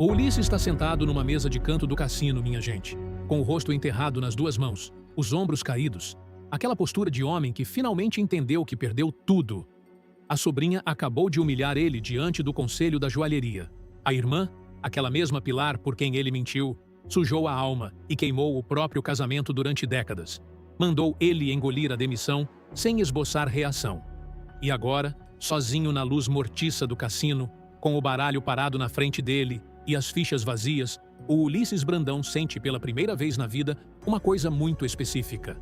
O Ulisses está sentado numa mesa de canto do cassino, minha gente, com o rosto enterrado nas duas mãos, os ombros caídos, aquela postura de homem que finalmente entendeu que perdeu tudo. A sobrinha acabou de humilhar ele diante do conselho da joalheria. A irmã, aquela mesma Pilar por quem ele mentiu, sujou a alma e queimou o próprio casamento durante décadas. Mandou ele engolir a demissão sem esboçar reação. E agora, sozinho na luz mortiça do cassino, com o baralho parado na frente dele e as fichas vazias, o Ulisses Brandão sente pela primeira vez na vida uma coisa muito específica.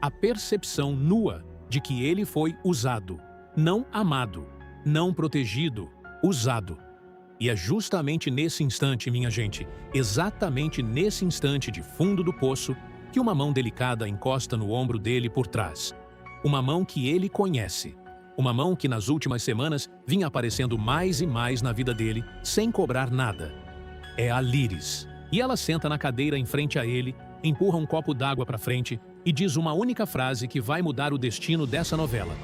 A percepção nua de que ele foi usado, não amado, não protegido, usado. E é justamente nesse instante, minha gente, exatamente nesse instante de fundo do poço, que uma mão delicada encosta no ombro dele por trás. Uma mão que ele conhece. Uma mão que nas últimas semanas vinha aparecendo mais e mais na vida dele, sem cobrar nada. É a Líris. E ela senta na cadeira em frente a ele, empurra um copo d'água para frente e diz uma única frase que vai mudar o destino dessa novela.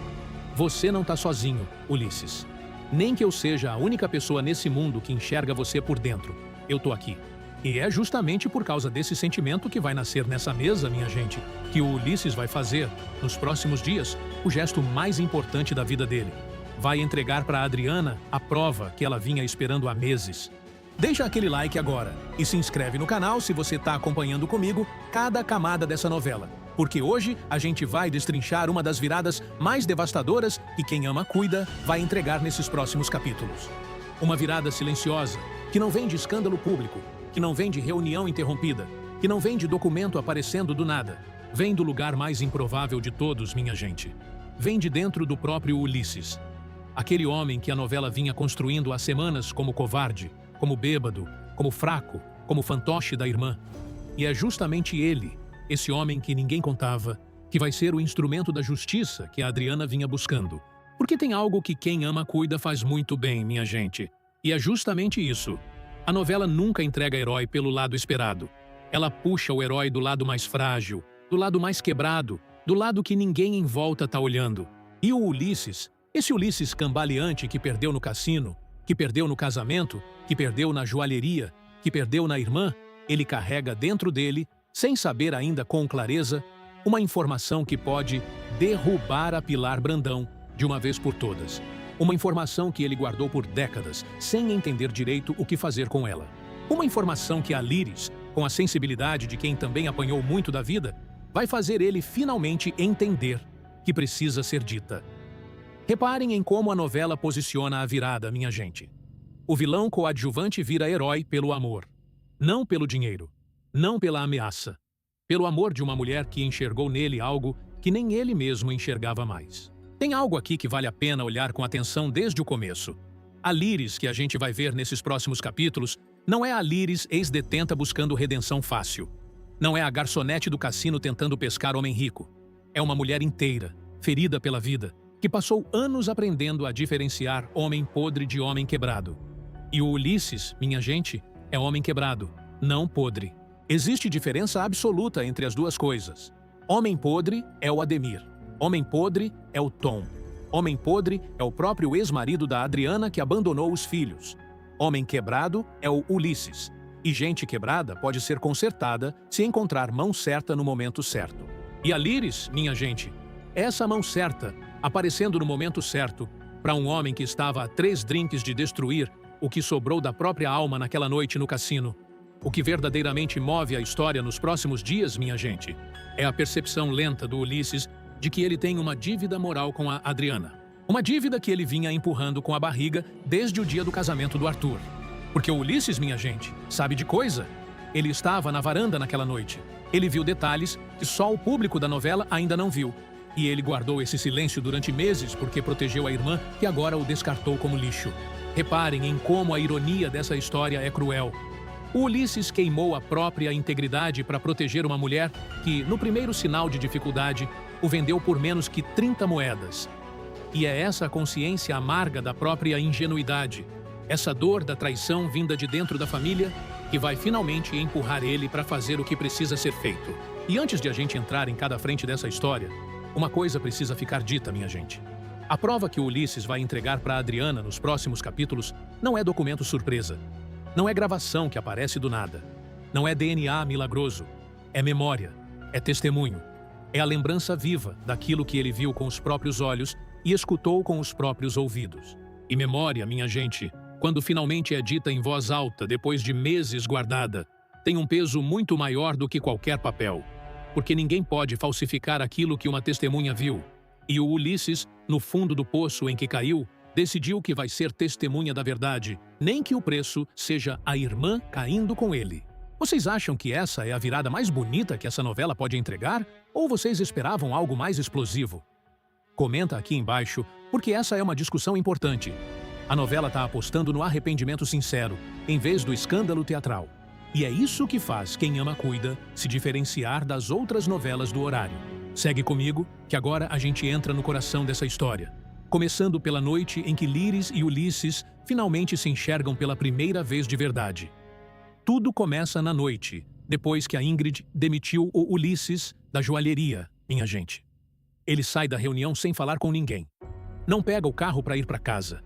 Você não tá sozinho, Ulisses. Nem que eu seja a única pessoa nesse mundo que enxerga você por dentro. Eu tô aqui. E é justamente por causa desse sentimento que vai nascer nessa mesa, minha gente, que o Ulisses vai fazer, nos próximos dias, o gesto mais importante da vida dele. Vai entregar para Adriana a prova que ela vinha esperando há meses. Deixa aquele like agora e se inscreve no canal se você está acompanhando comigo cada camada dessa novela. Porque hoje a gente vai destrinchar uma das viradas mais devastadoras que quem ama cuida vai entregar nesses próximos capítulos. Uma virada silenciosa, que não vem de escândalo público, que não vem de reunião interrompida, que não vem de documento aparecendo do nada. Vem do lugar mais improvável de todos, minha gente. Vem de dentro do próprio Ulisses. Aquele homem que a novela vinha construindo há semanas como covarde, como bêbado, como fraco, como fantoche da irmã. E é justamente ele, esse homem que ninguém contava, que vai ser o instrumento da justiça que a Adriana vinha buscando. Porque tem algo que quem ama cuida faz muito bem, minha gente. E é justamente isso. A novela nunca entrega herói pelo lado esperado. Ela puxa o herói do lado mais frágil, do lado mais quebrado, do lado que ninguém em volta tá olhando. E o Ulisses, esse Ulisses cambaleante que perdeu no cassino, que perdeu no casamento, que perdeu na joalheria, que perdeu na irmã, ele carrega dentro dele, sem saber ainda com clareza, uma informação que pode derrubar a Pilar Brandão de uma vez por todas. Uma informação que ele guardou por décadas, sem entender direito o que fazer com ela. Uma informação que a Líris, com a sensibilidade de quem também apanhou muito da vida, vai fazer ele finalmente entender que precisa ser dita. Reparem em como a novela posiciona a virada, minha gente. O vilão coadjuvante vira herói pelo amor. Não pelo dinheiro. Não pela ameaça. Pelo amor de uma mulher que enxergou nele algo que nem ele mesmo enxergava mais. Tem algo aqui que vale a pena olhar com atenção desde o começo. A Líris, que a gente vai ver nesses próximos capítulos, não é a Líris ex-detenta buscando redenção fácil. Não é a garçonete do cassino tentando pescar homem rico. É uma mulher inteira, ferida pela vida, que passou anos aprendendo a diferenciar homem podre de homem quebrado. E o Ulisses, minha gente, é homem quebrado, não podre. Existe diferença absoluta entre as duas coisas. Homem podre é o Ademir. Homem podre é o Tom. Homem podre é o próprio ex-marido da Adriana que abandonou os filhos. Homem quebrado é o Ulisses. E gente quebrada pode ser consertada se encontrar mão certa no momento certo. E a Líris, minha gente, é essa mão certa, aparecendo no momento certo, para um homem que estava a 3 drinks de destruir o que sobrou da própria alma naquela noite no cassino. O que verdadeiramente move a história nos próximos dias, minha gente, é a percepção lenta do Ulisses de que ele tem uma dívida moral com a Adriana. Uma dívida que ele vinha empurrando com a barriga desde o dia do casamento do Arthur. Porque o Ulisses, minha gente, sabe de coisa. Ele estava na varanda naquela noite. Ele viu detalhes que só o público da novela ainda não viu. E ele guardou esse silêncio durante meses porque protegeu a irmã que agora o descartou como lixo. Reparem em como a ironia dessa história é cruel. O Ulisses queimou a própria integridade para proteger uma mulher que, no primeiro sinal de dificuldade, o vendeu por menos que 30 moedas. E é essa consciência amarga da própria ingenuidade, essa dor da traição vinda de dentro da família, que vai finalmente empurrar ele para fazer o que precisa ser feito. E antes de a gente entrar em cada frente dessa história, uma coisa precisa ficar dita, minha gente. A prova que o Ulisses vai entregar para Adriana nos próximos capítulos não é documento surpresa. Não é gravação que aparece do nada. Não é DNA milagroso. É memória. É testemunho. É a lembrança viva daquilo que ele viu com os próprios olhos e escutou com os próprios ouvidos. E memória, minha gente, quando finalmente é dita em voz alta, depois de meses guardada, tem um peso muito maior do que qualquer papel. Porque ninguém pode falsificar aquilo que uma testemunha viu. E o Ulisses, no fundo do poço em que caiu, decidiu que vai ser testemunha da verdade, nem que o preço seja a irmã caindo com ele. Vocês acham que essa é a virada mais bonita que essa novela pode entregar? Ou vocês esperavam algo mais explosivo? Comenta aqui embaixo, porque essa é uma discussão importante. A novela está apostando no arrependimento sincero, em vez do escândalo teatral. E é isso que faz Quem Ama Cuida se diferenciar das outras novelas do horário. Segue comigo, que agora a gente entra no coração dessa história. Começando pela noite em que Líris e Ulisses finalmente se enxergam pela primeira vez de verdade. Tudo começa na noite, depois que a Ingrid demitiu o Ulisses da joalheria, minha gente. Ele sai da reunião sem falar com ninguém. Não pega o carro para ir para casa.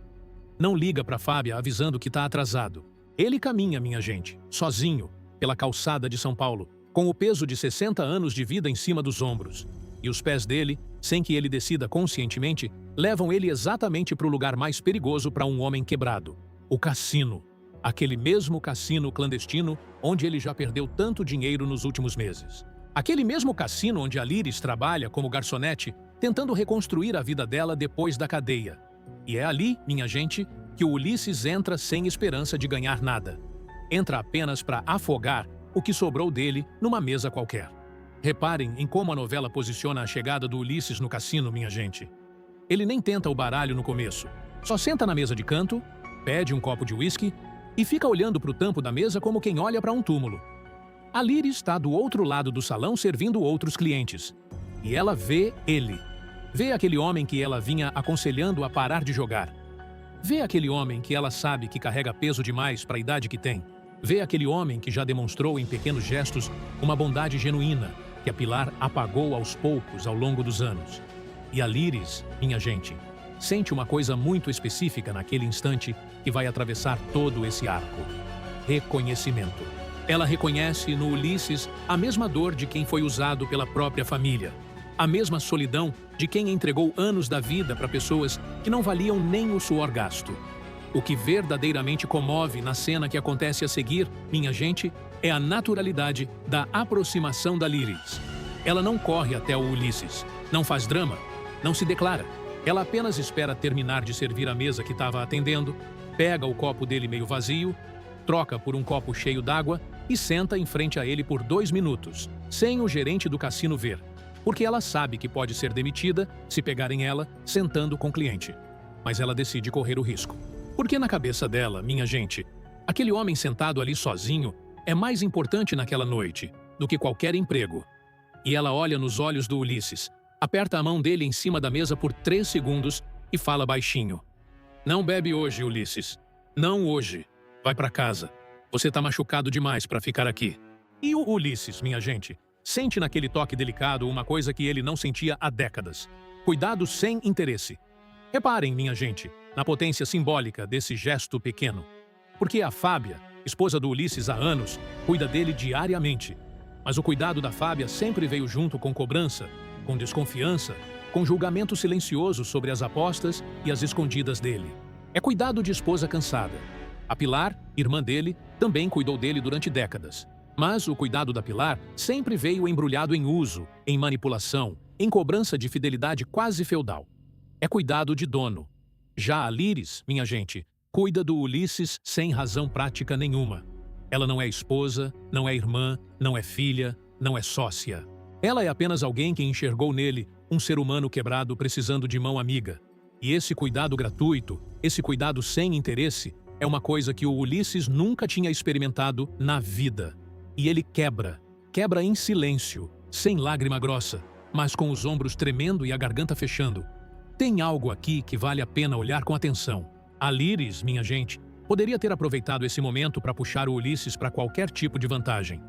Não liga para Fábia avisando que está atrasado. Ele caminha, minha gente, sozinho, pela calçada de São Paulo, com o peso de 60 anos de vida em cima dos ombros. E os pés dele, sem que ele decida conscientemente, levam ele exatamente para o lugar mais perigoso para um homem quebrado: o cassino. Aquele mesmo cassino clandestino onde ele já perdeu tanto dinheiro nos últimos meses. Aquele mesmo cassino onde a Líris trabalha como garçonete, tentando reconstruir a vida dela depois da cadeia. E é ali, minha gente, que o Ulisses entra sem esperança de ganhar nada. Entra apenas para afogar o que sobrou dele numa mesa qualquer. Reparem em como a novela posiciona a chegada do Ulisses no cassino, minha gente. Ele nem tenta o baralho no começo. Só senta na mesa de canto, pede um copo de uísque e fica olhando para o tampo da mesa como quem olha para um túmulo. A Líris está do outro lado do salão servindo outros clientes. E ela vê ele. Vê aquele homem que ela vinha aconselhando a parar de jogar. Vê aquele homem que ela sabe que carrega peso demais para a idade que tem. Vê aquele homem que já demonstrou em pequenos gestos uma bondade genuína que a Pilar apagou aos poucos ao longo dos anos. E a Líris, minha gente, sente uma coisa muito específica naquele instante que vai atravessar todo esse arco: reconhecimento. Ela reconhece no Ulisses a mesma dor de quem foi usado pela própria família, a mesma solidão de quem entregou anos da vida para pessoas que não valiam nem o suor gasto. O que verdadeiramente comove na cena que acontece a seguir, minha gente, é a naturalidade da aproximação da Líris. Ela não corre até o Ulisses, não faz drama, não se declara. Ela apenas espera terminar de servir a mesa que estava atendendo, pega o copo dele meio vazio, troca por um copo cheio d'água e senta em frente a ele por 2 minutos, sem o gerente do cassino ver, porque ela sabe que pode ser demitida se pegarem ela sentando com o cliente. Mas ela decide correr o risco. Porque na cabeça dela, minha gente, aquele homem sentado ali sozinho é mais importante naquela noite do que qualquer emprego. E ela olha nos olhos do Ulisses, aperta a mão dele em cima da mesa por 3 segundos e fala baixinho: "Não bebe hoje, Ulisses. Não hoje. Vai para casa. Você tá machucado demais para ficar aqui." E o Ulisses, minha gente, sente naquele toque delicado uma coisa que ele não sentia há décadas: cuidado sem interesse. Reparem, minha gente, na potência simbólica desse gesto pequeno. Porque a Fábia, esposa do Ulisses há anos, cuida dele diariamente. Mas o cuidado da Fábia sempre veio junto com cobrança, com desconfiança, com julgamento silencioso sobre as apostas e as escondidas dele. É cuidado de esposa cansada. A Pilar, irmã dele, também cuidou dele durante décadas. Mas o cuidado da Pilar sempre veio embrulhado em uso, em manipulação, em cobrança de fidelidade quase feudal. É cuidado de dono. Já a Líris, minha gente, cuida do Ulisses sem razão prática nenhuma. Ela não é esposa, não é irmã, não é filha, não é sócia. Ela é apenas alguém que enxergou nele um ser humano quebrado precisando de mão amiga. E esse cuidado gratuito, esse cuidado sem interesse, é uma coisa que o Ulisses nunca tinha experimentado na vida. E ele quebra em silêncio, sem lágrima grossa, mas com os ombros tremendo e a garganta fechando. Tem algo aqui que vale a pena olhar com atenção. A Líris, minha gente, poderia ter aproveitado esse momento para puxar o Ulisses para qualquer tipo de vantagem.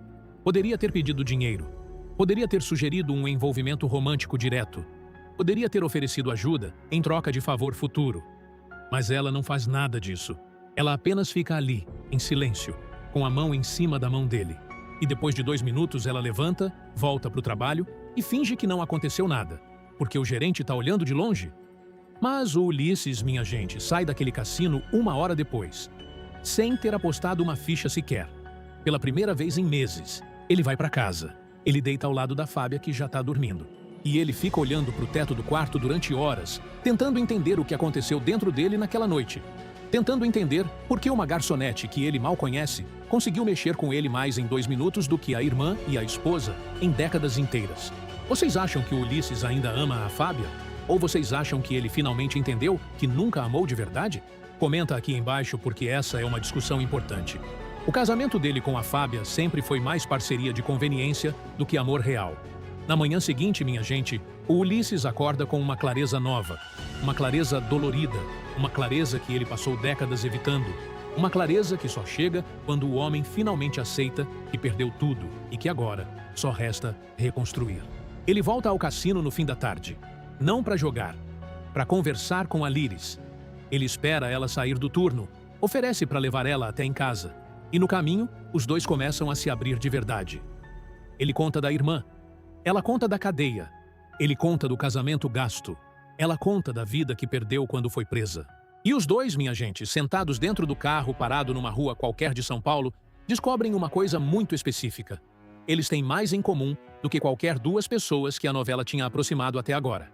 Poderia ter pedido dinheiro. Poderia ter sugerido um envolvimento romântico direto. Poderia ter oferecido ajuda em troca de favor futuro. Mas ela não faz nada disso. Ela apenas fica ali, em silêncio, com a mão em cima da mão dele. E depois de 2 minutos ela levanta, volta para o trabalho e finge que não aconteceu nada, porque o gerente está olhando de longe. Mas o Ulisses, minha gente, sai daquele cassino 1 hora depois, sem ter apostado uma ficha sequer. Pela primeira vez em meses, ele vai para casa. Ele deita ao lado da Fábia, que já está dormindo. E ele fica olhando para o teto do quarto durante horas, tentando entender o que aconteceu dentro dele naquela noite. Tentando entender por que uma garçonete que ele mal conhece conseguiu mexer com ele mais em 2 minutos do que a irmã e a esposa em décadas inteiras. Vocês acham que o Ulisses ainda ama a Fábia? Ou vocês acham que ele finalmente entendeu que nunca amou de verdade? Comenta aqui embaixo, porque essa é uma discussão importante. O casamento dele com a Fábia sempre foi mais parceria de conveniência do que amor real. Na manhã seguinte, minha gente, o Ulisses acorda com uma clareza nova, uma clareza dolorida, uma clareza que ele passou décadas evitando, uma clareza que só chega quando o homem finalmente aceita que perdeu tudo e que agora só resta reconstruir. Ele volta ao cassino no fim da tarde, não para jogar, para conversar com a Liris. Ele espera ela sair do turno, oferece para levar ela até em casa, e no caminho, os dois começam a se abrir de verdade. Ele conta da irmã. Ela conta da cadeia. Ele conta do casamento gasto. Ela conta da vida que perdeu quando foi presa. E os dois, minha gente, sentados dentro do carro parado numa rua qualquer de São Paulo, descobrem uma coisa muito específica. Eles têm mais em comum do que qualquer 2 pessoas que a novela tinha aproximado até agora.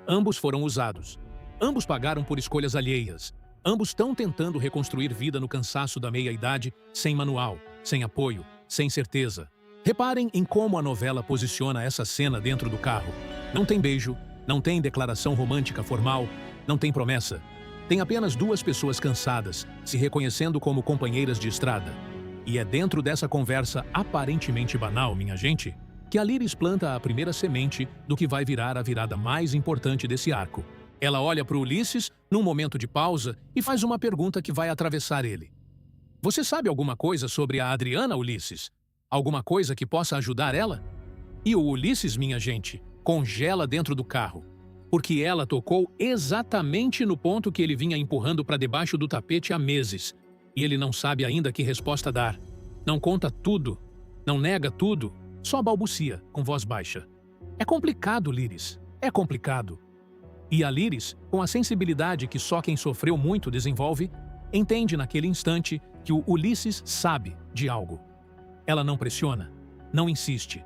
Ambos foram usados. Ambos pagaram por escolhas alheias. Ambos estão tentando reconstruir vida no cansaço da meia-idade, sem manual, sem apoio, sem certeza. Reparem em como a novela posiciona essa cena dentro do carro. Não tem beijo, não tem declaração romântica formal, não tem promessa. Tem apenas 2 pessoas cansadas, se reconhecendo como companheiras de estrada. E é dentro dessa conversa aparentemente banal, minha gente, que a Liris planta a primeira semente do que vai virar a virada mais importante desse arco. Ela olha para o Ulisses num momento de pausa e faz uma pergunta que vai atravessar ele. Você sabe alguma coisa sobre a Adriana, Ulisses? Alguma coisa que possa ajudar ela? E o Ulisses, minha gente, congela dentro do carro, porque ela tocou exatamente no ponto que ele vinha empurrando para debaixo do tapete há meses. E ele não sabe ainda que resposta dar. Não conta tudo, não nega tudo, só balbucia, com voz baixa. É complicado, Liris, é complicado. E a Liris, com a sensibilidade que só quem sofreu muito desenvolve, entende naquele instante que o Ulisses sabe de algo. Ela não pressiona, não insiste.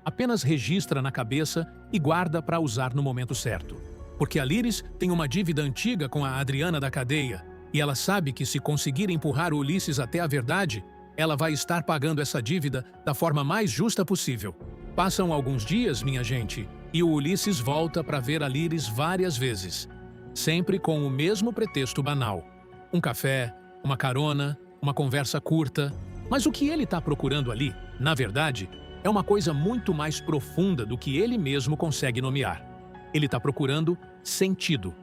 Apenas registra na cabeça e guarda para usar no momento certo. Porque a Liris tem uma dívida antiga com a Adriana da cadeia, e ela sabe que se conseguir empurrar o Ulisses até a verdade, ela vai estar pagando essa dívida da forma mais justa possível. Passam alguns dias, minha gente, e o Ulisses volta para ver a Liris várias vezes. Sempre com o mesmo pretexto banal. Um café, uma carona, uma conversa curta. Mas o que ele está procurando ali, na verdade, é uma coisa muito mais profunda do que ele mesmo consegue nomear. Ele está procurando sentido.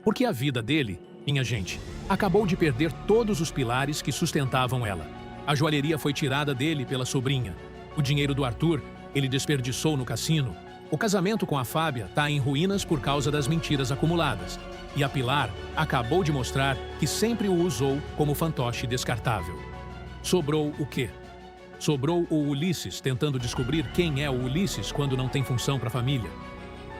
Porque a vida dele, minha gente, acabou de perder todos os pilares que sustentavam ela. A joalheria foi tirada dele pela sobrinha. O dinheiro do Arthur, ele desperdiçou no cassino. O casamento com a Fábia está em ruínas por causa das mentiras acumuladas. E a Pilar acabou de mostrar que sempre o usou como fantoche descartável. Sobrou o quê? Sobrou o Ulisses tentando descobrir quem é o Ulisses quando não tem função para a família.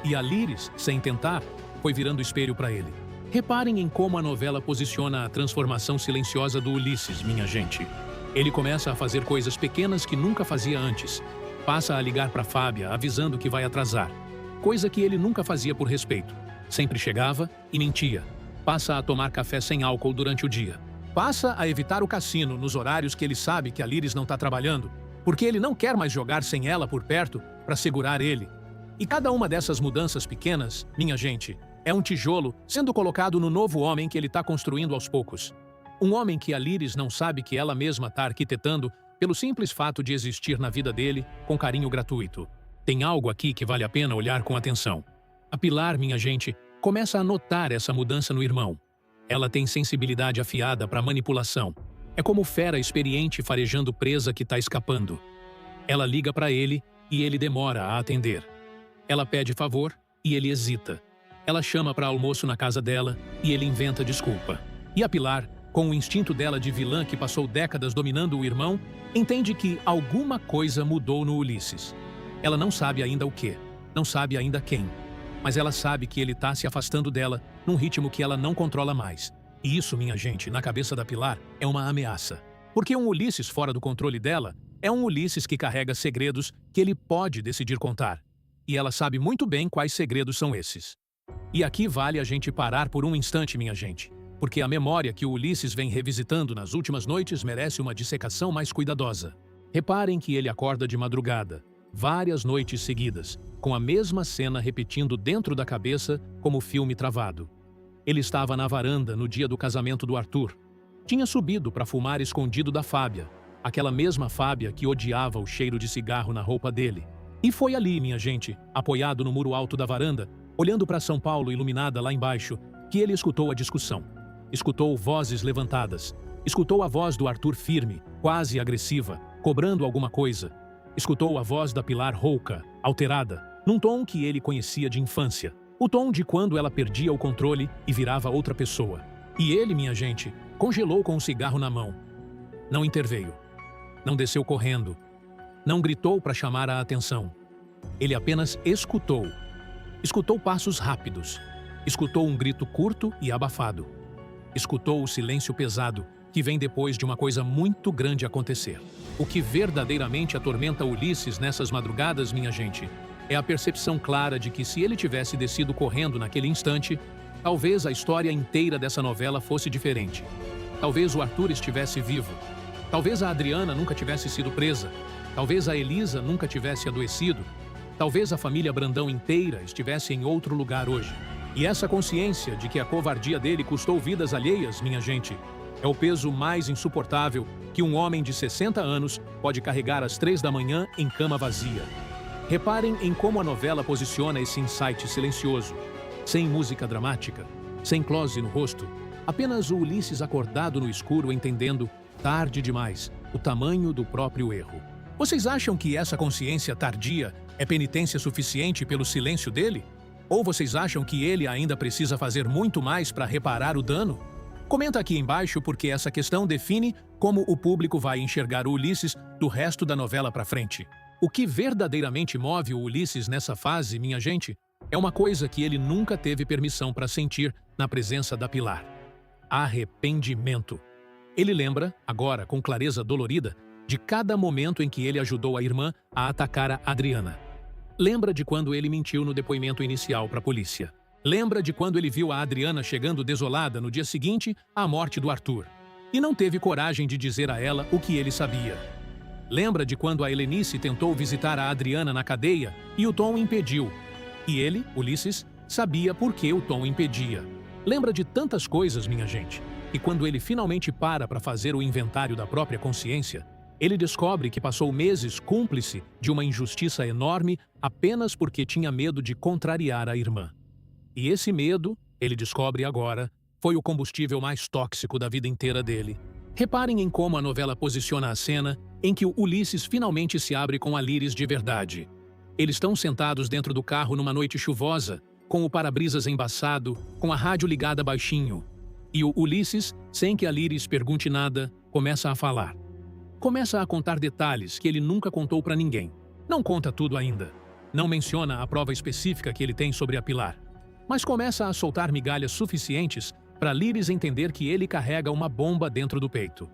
E a Liris, sem tentar, foi virando espelho para ele. Reparem em como a novela posiciona a transformação silenciosa do Ulisses, minha gente. Ele começa a fazer coisas pequenas que nunca fazia antes. Passa a ligar para Fábia, avisando que vai atrasar. Coisa que ele nunca fazia por respeito. Sempre chegava e mentia. Passa a tomar café sem álcool durante o dia. Passa a evitar o cassino nos horários que ele sabe que a Liris não está trabalhando, porque ele não quer mais jogar sem ela por perto para segurar ele. E cada uma dessas mudanças pequenas, minha gente, é um tijolo sendo colocado no novo homem que ele está construindo aos poucos. Um homem que a Liris não sabe que ela mesma está arquitetando pelo simples fato de existir na vida dele com carinho gratuito. Tem algo aqui que vale a pena olhar com atenção. A Pilar, minha gente, começa a notar essa mudança no irmão. Ela tem sensibilidade afiada para manipulação. É como fera experiente farejando presa que está escapando. Ela liga para ele e ele demora a atender. Ela pede favor e ele hesita. Ela chama para almoço na casa dela e ele inventa desculpa. E a Pilar com o instinto dela de vilã que passou décadas dominando o irmão, entende que alguma coisa mudou no Ulisses. Ela não sabe ainda o quê, não sabe ainda quem, mas ela sabe que ele está se afastando dela num ritmo que ela não controla mais. E isso, minha gente, na cabeça da Pilar, é uma ameaça. Porque um Ulisses fora do controle dela é um Ulisses que carrega segredos que ele pode decidir contar. E ela sabe muito bem quais segredos são esses. E aqui vale a gente parar por um instante, minha gente, porque a memória que o Ulisses vem revisitando nas últimas noites merece uma dissecação mais cuidadosa. Reparem que ele acorda de madrugada, várias noites seguidas, com a mesma cena repetindo dentro da cabeça como filme travado. Ele estava na varanda no dia do casamento do Arthur. Tinha subido para fumar escondido da Fábia, aquela mesma Fábia que odiava o cheiro de cigarro na roupa dele. E foi ali, minha gente, apoiado no muro alto da varanda, olhando para São Paulo iluminada lá embaixo, que ele escutou a discussão. Escutou vozes levantadas. Escutou a voz do Arthur firme, quase agressiva, cobrando alguma coisa. Escutou a voz da Pilar rouca, alterada, num tom que ele conhecia de infância. O tom de quando ela perdia o controle e virava outra pessoa. E ele, minha gente, congelou com um cigarro na mão. Não interveio. Não desceu correndo. Não gritou para chamar a atenção. Ele apenas escutou. Escutou passos rápidos. Escutou um grito curto e abafado. Escutou o silêncio pesado que vem depois de uma coisa muito grande acontecer. O que verdadeiramente atormenta Ulisses nessas madrugadas, minha gente, é a percepção clara de que se ele tivesse descido correndo naquele instante, talvez a história inteira dessa novela fosse diferente. Talvez o Arthur estivesse vivo. Talvez a Adriana nunca tivesse sido presa. Talvez a Elisa nunca tivesse adoecido. Talvez a família Brandão inteira estivesse em outro lugar hoje. E essa consciência de que a covardia dele custou vidas alheias, minha gente, é o peso mais insuportável que um homem de 60 anos pode carregar às 3 da manhã em cama vazia. Reparem em como a novela posiciona esse insight silencioso, sem música dramática, sem close no rosto, apenas o Ulisses acordado no escuro entendendo, tarde demais, o tamanho do próprio erro. Vocês acham que essa consciência tardia é penitência suficiente pelo silêncio dele? Ou vocês acham que ele ainda precisa fazer muito mais para reparar o dano? Comenta aqui embaixo porque essa questão define como o público vai enxergar o Ulisses do resto da novela para frente. O que verdadeiramente move o Ulisses nessa fase, minha gente, é uma coisa que ele nunca teve permissão para sentir na presença da Pilar: arrependimento. Ele lembra, agora com clareza dolorida, de cada momento em que ele ajudou a irmã a atacar a Adriana. Lembra de quando ele mentiu no depoimento inicial para a polícia. Lembra de quando ele viu a Adriana chegando desolada no dia seguinte à morte do Arthur e não teve coragem de dizer a ela o que ele sabia. Lembra de quando a Helenice tentou visitar a Adriana na cadeia e o Tom impediu. E ele, Ulisses, sabia por que o Tom impedia. Lembra de tantas coisas, minha gente, e quando ele finalmente para fazer o inventário da própria consciência, ele descobre que passou meses cúmplice de uma injustiça enorme apenas porque tinha medo de contrariar a irmã. E esse medo, ele descobre agora, foi o combustível mais tóxico da vida inteira dele. Reparem em como a novela posiciona a cena em que o Ulisses finalmente se abre com a Liris de verdade. Eles estão sentados dentro do carro numa noite chuvosa, com o para-brisas embaçado, com a rádio ligada baixinho. E o Ulisses, sem que a Liris pergunte nada, começa a falar. Começa a contar detalhes que ele nunca contou para ninguém. Não conta tudo ainda. Não menciona a prova específica que ele tem sobre a Pilar. Mas começa a soltar migalhas suficientes para Liris entender que ele carrega uma bomba dentro do peito.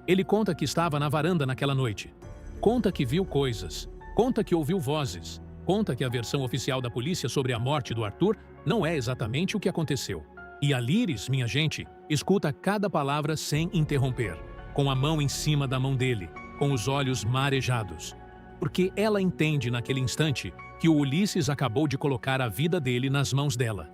Ele conta que estava na varanda naquela noite. Conta que viu coisas. Conta que ouviu vozes. Conta que a versão oficial da polícia sobre a morte do Arthur não é exatamente o que aconteceu. E a Liris, minha gente, escuta cada palavra sem interromper, com a mão em cima da mão dele, com os olhos marejados. Porque ela entende naquele instante que o Ulisses acabou de colocar a vida dele nas mãos dela.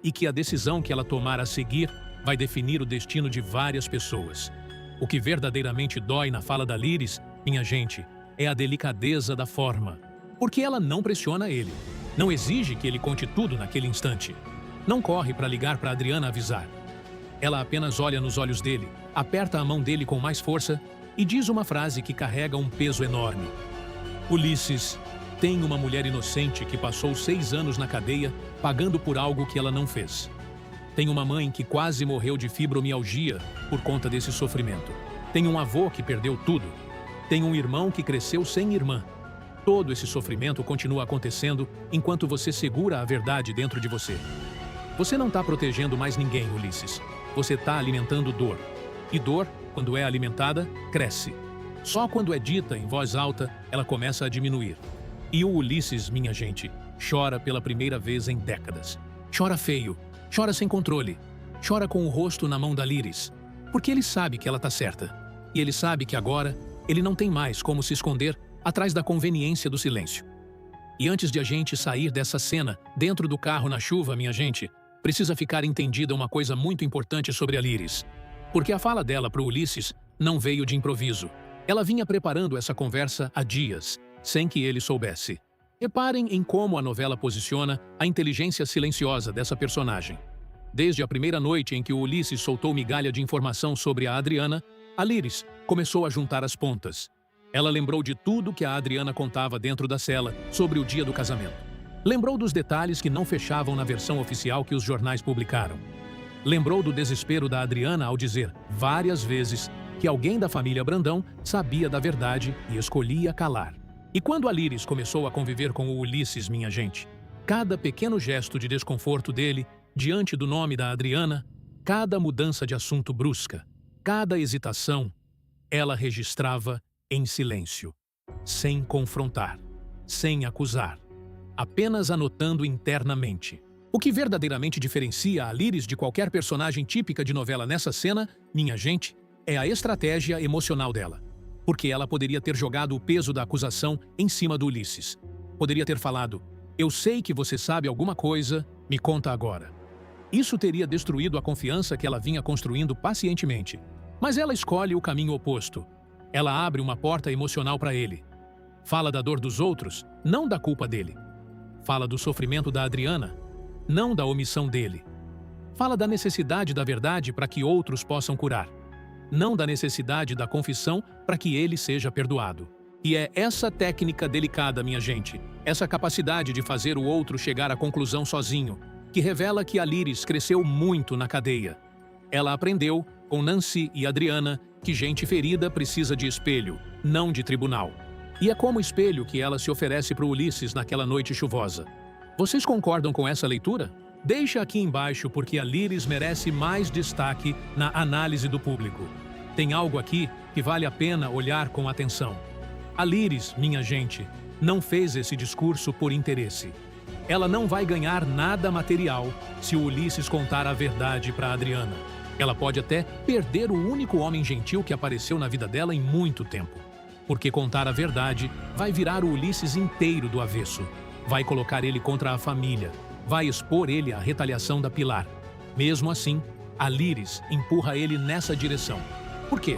E que a decisão que ela tomar a seguir vai definir o destino de várias pessoas. O que verdadeiramente dói na fala da Liris, minha gente, é a delicadeza da forma. Porque ela não pressiona ele. Não exige que ele conte tudo naquele instante. Não corre para ligar para Adriana avisar. Ela apenas olha nos olhos dele, aperta a mão dele com mais força e diz uma frase que carrega um peso enorme. Ulisses, tem uma mulher inocente que passou 6 anos na cadeia pagando por algo que ela não fez. Tem uma mãe que quase morreu de fibromialgia por conta desse sofrimento. Tem um avô que perdeu tudo. Tem um irmão que cresceu sem irmã. Todo esse sofrimento continua acontecendo enquanto você segura a verdade dentro de você. Você não está protegendo mais ninguém, Ulisses. Você está alimentando dor. E dor, quando é alimentada, cresce. Só quando é dita em voz alta, ela começa a diminuir. E o Ulisses, minha gente, chora pela primeira vez em décadas. Chora feio, chora sem controle, chora com o rosto na mão da Liris, porque ele sabe que ela está certa. E ele sabe que agora ele não tem mais como se esconder atrás da conveniência do silêncio. E antes de a gente sair dessa cena, dentro do carro na chuva, minha gente, precisa ficar entendida uma coisa muito importante sobre a Liris. Porque a fala dela para o Ulisses não veio de improviso. Ela vinha preparando essa conversa há dias, sem que ele soubesse. Reparem em como a novela posiciona a inteligência silenciosa dessa personagem. Desde a primeira noite em que o Ulisses soltou migalha de informação sobre a Adriana, a Liris começou a juntar as pontas. Ela lembrou de tudo que a Adriana contava dentro da cela sobre o dia do casamento. Lembrou dos detalhes que não fechavam na versão oficial que os jornais publicaram. Lembrou do desespero da Adriana ao dizer, várias vezes, que alguém da família Brandão sabia da verdade e escolhia calar. E quando a Liris começou a conviver com o Ulisses, minha gente, cada pequeno gesto de desconforto dele, diante do nome da Adriana, cada mudança de assunto brusca, cada hesitação, ela registrava em silêncio, sem confrontar, sem acusar, apenas anotando internamente. O que verdadeiramente diferencia a Liris de qualquer personagem típica de novela nessa cena, minha gente, é a estratégia emocional dela. Porque ela poderia ter jogado o peso da acusação em cima do Ulisses. Poderia ter falado, eu sei que você sabe alguma coisa, me conta agora. Isso teria destruído a confiança que ela vinha construindo pacientemente. Mas ela escolhe o caminho oposto. Ela abre uma porta emocional para ele. Fala da dor dos outros, não da culpa dele. Fala do sofrimento da Adriana, não da omissão dele. Fala da necessidade da verdade para que outros possam curar, não da necessidade da confissão para que ele seja perdoado. E é essa técnica delicada, minha gente, essa capacidade de fazer o outro chegar à conclusão sozinho, que revela que a Liris cresceu muito na cadeia. Ela aprendeu, com Nancy e Adriana, que gente ferida precisa de espelho, não de tribunal. E é como espelho que ela se oferece para o Ulisses naquela noite chuvosa. Vocês concordam com essa leitura? Deixa aqui embaixo porque a Liris merece mais destaque na análise do público. Tem algo aqui que vale a pena olhar com atenção. A Liris, minha gente, não fez esse discurso por interesse. Ela não vai ganhar nada material se o Ulisses contar a verdade para Adriana. Ela pode até perder o único homem gentil que apareceu na vida dela em muito tempo. Porque contar a verdade vai virar o Ulisses inteiro do avesso. Vai colocar ele contra a família. Vai expor ele à retaliação da Pilar. Mesmo assim, a Liris empurra ele nessa direção. Por quê?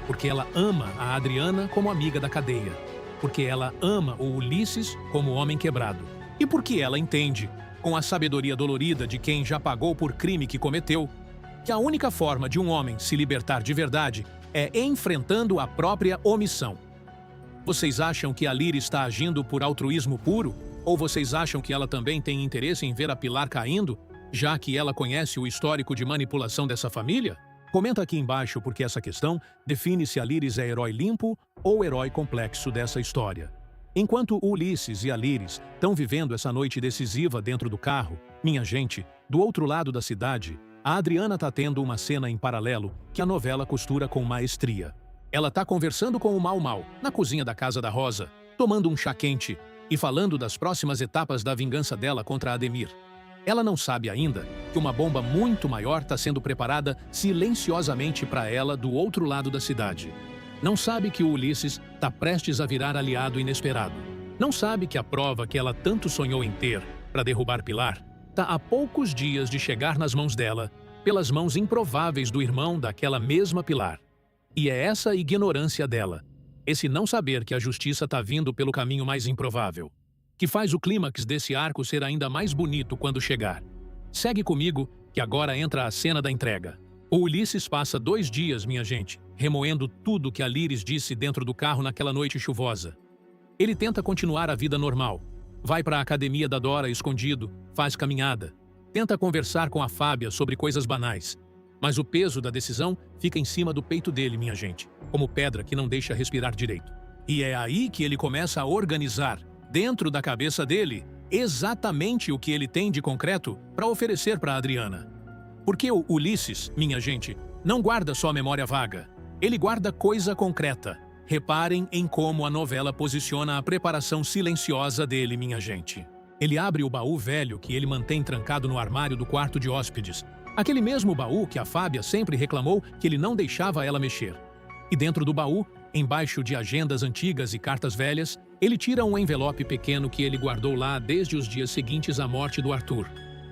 Porque ela ama a Adriana como amiga da cadeia. Porque ela ama o Ulisses como homem quebrado. E porque ela entende, com a sabedoria dolorida de quem já pagou por crime que cometeu, que a única forma de um homem se libertar de verdade é enfrentando a própria omissão. Vocês acham que a Liris está agindo por altruísmo puro? Ou vocês acham que ela também tem interesse em ver a Pilar caindo, já que ela conhece o histórico de manipulação dessa família? Comenta aqui embaixo porque essa questão define se a Liris é herói limpo ou herói complexo dessa história. Enquanto Ulisses e a Liris estão vivendo essa noite decisiva dentro do carro, minha gente, do outro lado da cidade, a Adriana está tendo uma cena em paralelo que a novela costura com maestria. Ela está conversando com o Mau Mau, na cozinha da casa da Rosa, tomando um chá quente e falando das próximas etapas da vingança dela contra Ademir. Ela não sabe ainda que uma bomba muito maior está sendo preparada silenciosamente para ela do outro lado da cidade. Não sabe que o Ulisses está prestes a virar aliado inesperado. Não sabe que a prova que ela tanto sonhou em ter para derrubar Pilar está a poucos dias de chegar nas mãos dela, pelas mãos improváveis do irmão daquela mesma Pilar. E é essa ignorância dela, esse não saber que a justiça está vindo pelo caminho mais improvável, que faz o clímax desse arco ser ainda mais bonito quando chegar. Segue comigo, que agora entra a cena da entrega. O Ulisses passa 2 dias, minha gente, remoendo tudo que a Liris disse dentro do carro naquela noite chuvosa. Ele tenta continuar a vida normal. Vai para a academia da Dora escondido, faz caminhada. Tenta conversar com a Fábia sobre coisas banais. Mas o peso da decisão fica em cima do peito dele, minha gente, como pedra que não deixa respirar direito. E é aí que ele começa a organizar, dentro da cabeça dele, exatamente o que ele tem de concreto para oferecer para Adriana. Porque o Ulisses, minha gente, não guarda só memória vaga. Ele guarda coisa concreta. Reparem em como a novela posiciona a preparação silenciosa dele, minha gente. Ele abre o baú velho que ele mantém trancado no armário do quarto de hóspedes. Aquele mesmo baú que a Fábia sempre reclamou que ele não deixava ela mexer. E dentro do baú, embaixo de agendas antigas e cartas velhas, ele tira um envelope pequeno que ele guardou lá desde os dias seguintes à morte do Arthur.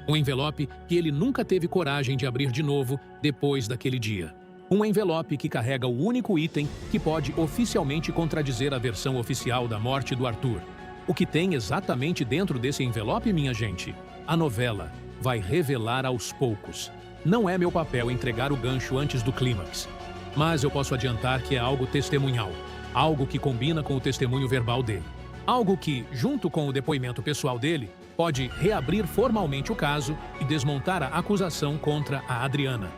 Um envelope que ele nunca teve coragem de abrir de novo depois daquele dia. Um envelope que carrega o único item que pode oficialmente contradizer a versão oficial da morte do Arthur. O que tem exatamente dentro desse envelope, minha gente? A novela vai revelar aos poucos. Não é meu papel entregar o gancho antes do clímax. Mas eu posso adiantar que é algo testemunhal. Algo que combina com o testemunho verbal dele. Algo que, junto com o depoimento pessoal dele, pode reabrir formalmente o caso e desmontar a acusação contra a Adriana.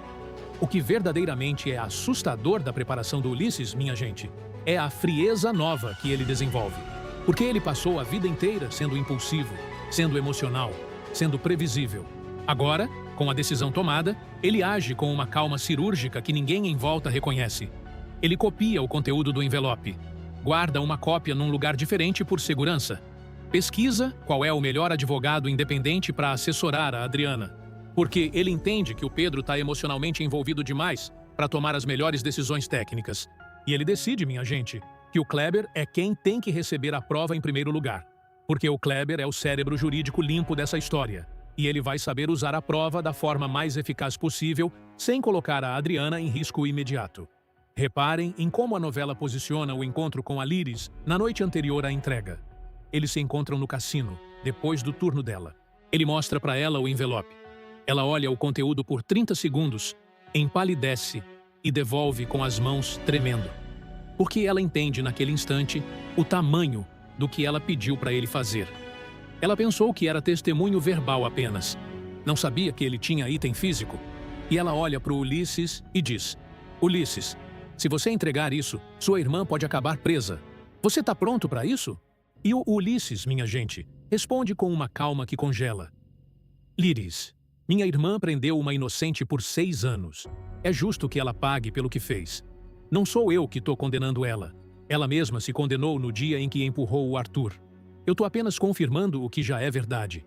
O que verdadeiramente é assustador da preparação do Ulisses, minha gente, é a frieza nova que ele desenvolve. Porque ele passou a vida inteira sendo impulsivo, sendo emocional, sendo previsível. Agora, com a decisão tomada, ele age com uma calma cirúrgica que ninguém em volta reconhece. Ele copia o conteúdo do envelope, guarda uma cópia num lugar diferente por segurança. Pesquisa qual é o melhor advogado independente para assessorar a Adriana. Porque ele entende que o Pedro está emocionalmente envolvido demais para tomar as melhores decisões técnicas. E ele decide, minha gente, que o Kleber é quem tem que receber a prova em primeiro lugar. Porque o Kleber é o cérebro jurídico limpo dessa história. E ele vai saber usar a prova da forma mais eficaz possível, sem colocar a Adriana em risco imediato. Reparem em como a novela posiciona o encontro com a Liris na noite anterior à entrega. Eles se encontram no cassino, depois do turno dela. Ele mostra para ela o envelope. Ela olha o conteúdo por 30 segundos, empalidece e devolve com as mãos tremendo. Porque ela entende naquele instante o tamanho do que ela pediu para ele fazer. Ela pensou que era testemunho verbal apenas. Não sabia que ele tinha item físico. E ela olha para o Ulisses e diz: Ulisses, se você entregar isso, sua irmã pode acabar presa. Você está pronto para isso? E o Ulisses, minha gente, responde com uma calma que congela. Liris, minha irmã prendeu uma inocente por 6 anos. É justo que ela pague pelo que fez. Não sou eu que estou condenando ela. Ela mesma se condenou no dia em que empurrou o Arthur. Eu estou apenas confirmando o que já é verdade.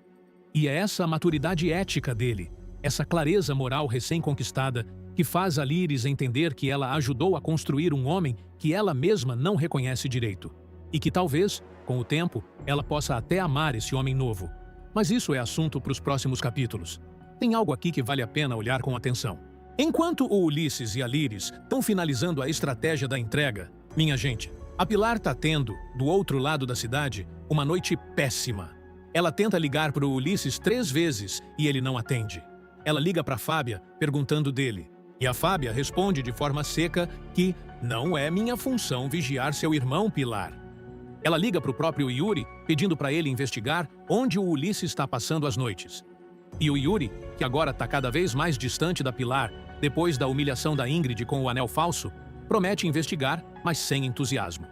E é essa maturidade ética dele, essa clareza moral recém-conquistada, que faz a Liris entender que ela ajudou a construir um homem que ela mesma não reconhece direito. E que talvez, com o tempo, ela possa até amar esse homem novo. Mas isso é assunto para os próximos capítulos. Tem algo aqui que vale a pena olhar com atenção. Enquanto o Ulisses e a Liris estão finalizando a estratégia da entrega, minha gente, a Pilar está tendo, do outro lado da cidade, uma noite péssima. Ela tenta ligar para o Ulisses 3 vezes e ele não atende. Ela liga para a Fábia perguntando dele. E a Fábia responde de forma seca que não é minha função vigiar seu irmão, Pilar. Ela liga para o próprio Yuri pedindo para ele investigar onde o Ulisses está passando as noites. E o Yuri, que agora está cada vez mais distante da Pilar, depois da humilhação da Ingrid com o anel falso, promete investigar, mas sem entusiasmo.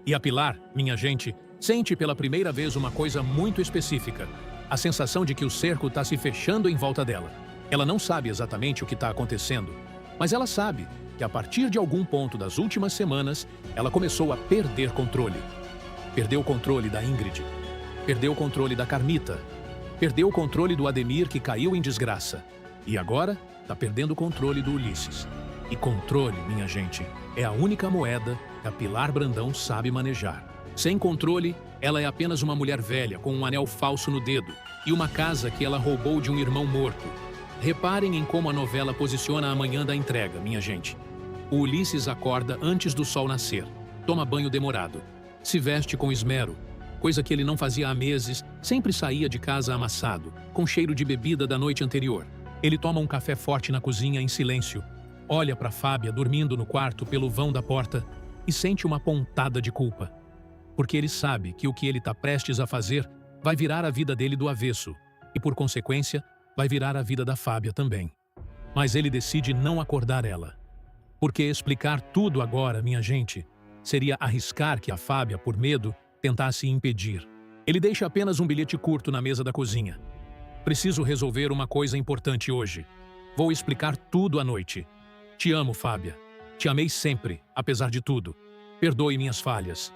E a Pilar, minha gente, sente pela primeira vez uma coisa muito específica, a sensação de que o cerco está se fechando em volta dela. Ela não sabe exatamente o que está acontecendo, mas ela sabe que a partir de algum ponto das últimas semanas, ela começou a perder controle. Perdeu o controle da Ingrid, perdeu o controle da Carmita, perdeu o controle do Ademir que caiu em desgraça. E agora está perdendo o controle do Ulisses. E controle, minha gente, é a única moeda que a Pilar Brandão sabe manejar. Sem controle, ela é apenas uma mulher velha com um anel falso no dedo e uma casa que ela roubou de um irmão morto. Reparem em como a novela posiciona a manhã da entrega, minha gente. O Ulisses acorda antes do sol nascer, toma banho demorado, se veste com esmero, coisa que ele não fazia há meses, sempre saía de casa amassado, com cheiro de bebida da noite anterior. Ele toma um café forte na cozinha em silêncio, olha para Fábia dormindo no quarto pelo vão da porta e sente uma pontada de culpa. Porque ele sabe que o que ele está prestes a fazer vai virar a vida dele do avesso e, por consequência, vai virar a vida da Fábia também. Mas ele decide não acordar ela. Porque explicar tudo agora, minha gente, seria arriscar que a Fábia, por medo, tentasse impedir. Ele deixa apenas um bilhete curto na mesa da cozinha. Preciso resolver uma coisa importante hoje. Vou explicar tudo à noite. Te amo, Fábia. Te amei sempre, apesar de tudo. Perdoe minhas falhas.